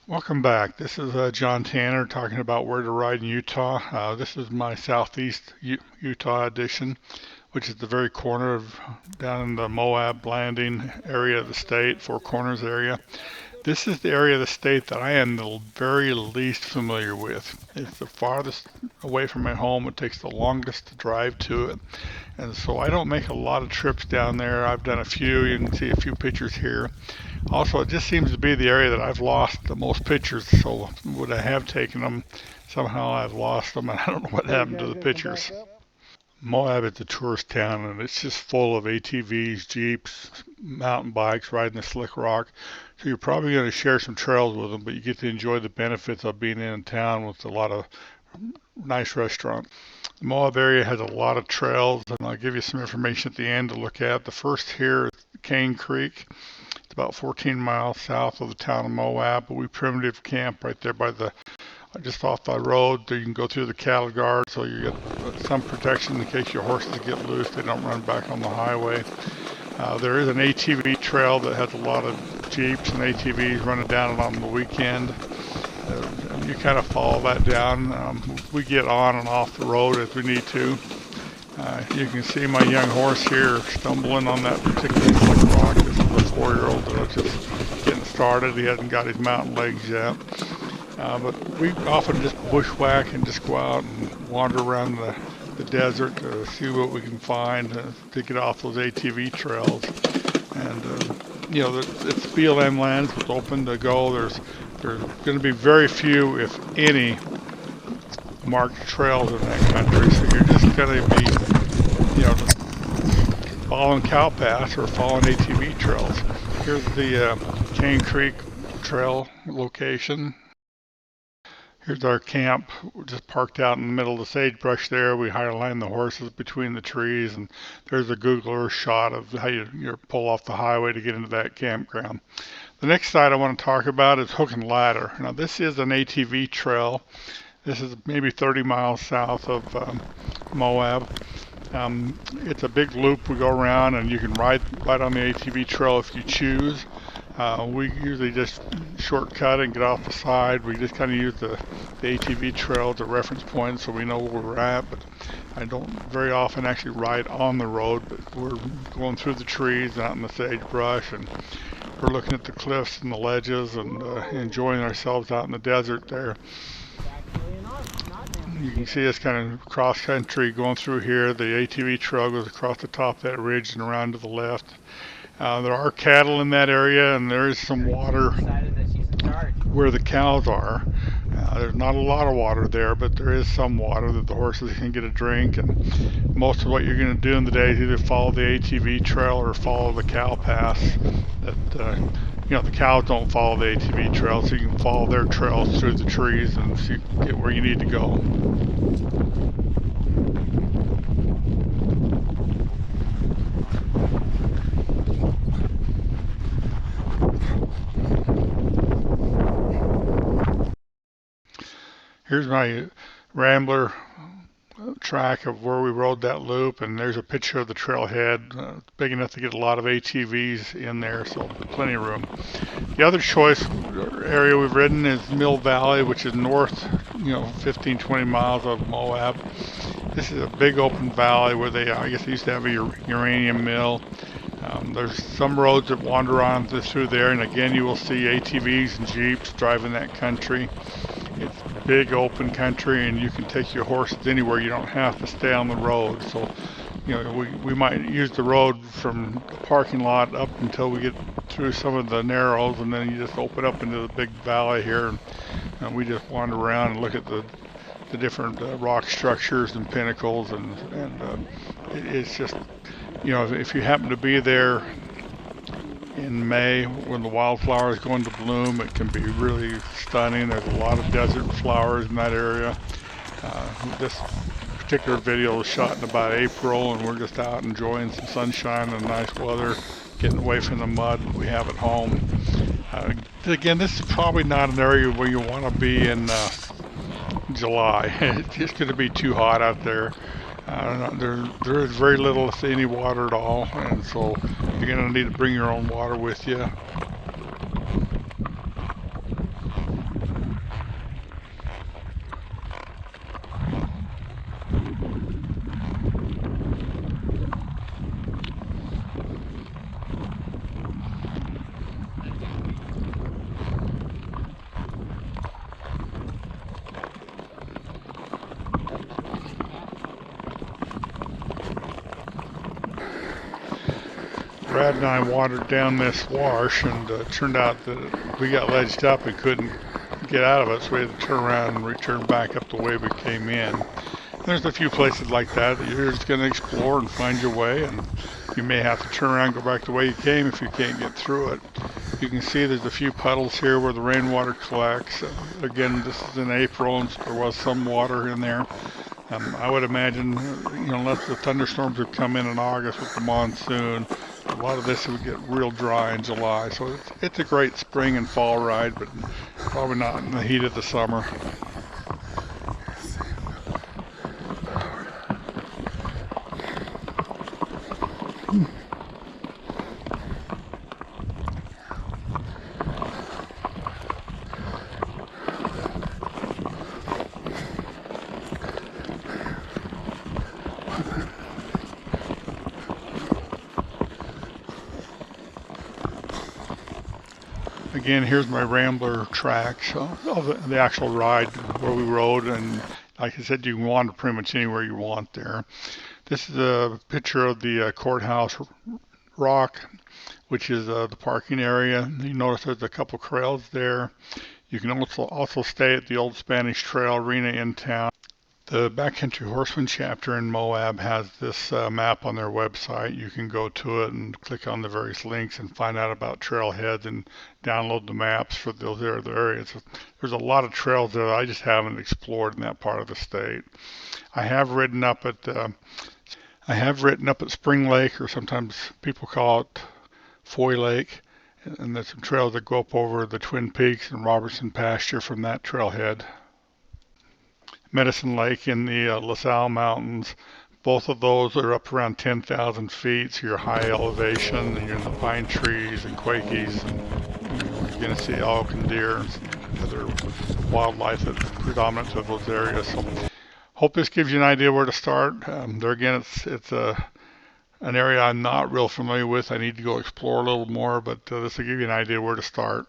Welcome back. This is John Tanner talking about where to ride in Utah. This is my Southeast Utah edition, which is the very corner of down in the Moab landing area of the state, Four Corners area. This is the area of the state that I am the very least familiar with. It's the farthest away from my home. It takes the longest to drive to it. And so I don't make a lot of trips down there. I've done a few. You can see a few pictures here. Also, it just seems to be the area that I've lost the most pictures. So when I have taken them, somehow I've lost them, and I don't know what happened to the pictures. Moab is a tourist town, and it's just full of ATVs, Jeeps, mountain bikes, riding the slick rock. So you're probably going to share some trails with them, but you get to enjoy the benefits of being in town with a lot of nice restaurants. The Moab area has a lot of trails, and I'll give you some information at the end to look at. The first here is Cane Creek. It's about 14 miles south of the town of Moab, but we primitive camp right there by the just off the road. You can go through the cattle guard, so you get some protection in case your horses get loose. They don't run back on the highway. There is an ATV trail that has a lot of Jeeps and ATVs running down it on the weekend. You kind of follow that down. We get on and off the road as we need to. You can see my young horse here stumbling on that particular slick rock. This is a 4-year-old that's just getting started. He hasn't got his mountain legs yet. But we often just bushwhack and just go out and wander around the desert to see what we can find to get off those ATV trails. And it's BLM lands. It's open to go. There's going to be very few, if any, marked trails in that country. So you're just going to be, following cow paths or following ATV trails. Here's the Cane Creek Trail location. Here's our camp. We're just parked out in the middle of the sagebrush there. We highline the horses between the trees, and there's a Google Earth shot of how you pull off the highway to get into that campground. The next site I want to talk about is Hook and Ladder. Now, this is an ATV trail. This is maybe 30 miles south of Moab. It's a big loop we go around, and you can ride on the ATV trail if you choose. We usually just shortcut and get off the side. We just kind of use the ATV trail as a reference point so we know where we're at, but I don't very often actually ride on the road, but we're going through the trees out in the sagebrush, and we're looking at the cliffs and the ledges and enjoying ourselves out in the desert there. You can see us kind of cross country going through here. The ATV trail goes across the top of that ridge and around to the left. There are cattle in that area, and there is some water where the cows are. There's not a lot of water there, but there is some water that the horses can get a drink. And most of what you're going to do in the day is either follow the ATV trail or follow the cow paths. The cows don't follow the ATV trail, so you can follow their trails through the trees and get where you need to go. Here's my Rambler track of where we rode that loop, and there's a picture of the trailhead. It's big enough to get a lot of ATVs in there, so plenty of room. The other choice area we've ridden is Mill Valley, which is north, 15, 20 miles of Moab. This is a big open valley where I guess they used to have a uranium mill. There's some roads that wander on through there, and again, you will see ATVs and Jeeps driving that country. It's big open country, and you can take your horses anywhere. You don't have to stay on the road. So, we might use the road from the parking lot up until we get through some of the narrows, and then you just open up into the big valley here, and we just wander around and look at the different rock structures and pinnacles, and it's just, if you happen to be there in May when the wildflowers go into bloom, it can be really stunning. There's a lot of desert flowers in that area. This particular video was shot in about April, and we're just out enjoying some sunshine and nice weather, getting away from the mud that we have at home. Again, this is probably not an area where you want to be in July. It's just going to be too hot out there. There is very little, if any, water at all, and so you're going to need to bring your own water with you. Brad and I wandered down this wash, and it turned out that we got ledged up and couldn't get out of it, so we had to turn around and return back up the way we came in. There's a few places like that that you're just going to explore and find your way, and you may have to turn around and go back the way you came if you can't get through it. You can see there's a few puddles here where the rainwater collects. Again, this is in April, and so there was some water in there. I would imagine, unless the thunderstorms would come in August with the monsoon, a lot of this would get real dry in July. So it's a great spring and fall ride, but probably not in the heat of the summer. Again, here's my Rambler tracks of the actual ride where we rode, and like I said, you can wander pretty much anywhere you want there. This is a picture of the courthouse rock, which is the parking area. You notice there's a couple trails there. You can also stay at the old Spanish Trail Arena in town. The Backcountry Horseman chapter in Moab has this map on their website. You can go to it and click on the various links and find out about trailheads and download the maps for those other areas. There's a lot of trails that I just haven't explored in that part of the state. I have ridden up at Spring Lake, or sometimes people call it Foy Lake, and there's some trails that go up over the Twin Peaks and Robertson pasture from that trailhead. Medicine Lake in the LaSalle Mountains. Both of those are up around 10,000 feet, so you're high elevation, and you're in the pine trees and quakies, and you're going to see elk and deer and other wildlife that's predominant to those areas. So, hope this gives you an idea where to start. There again, it's an area I'm not real familiar with. I need to go explore a little more, but this will give you an idea where to start.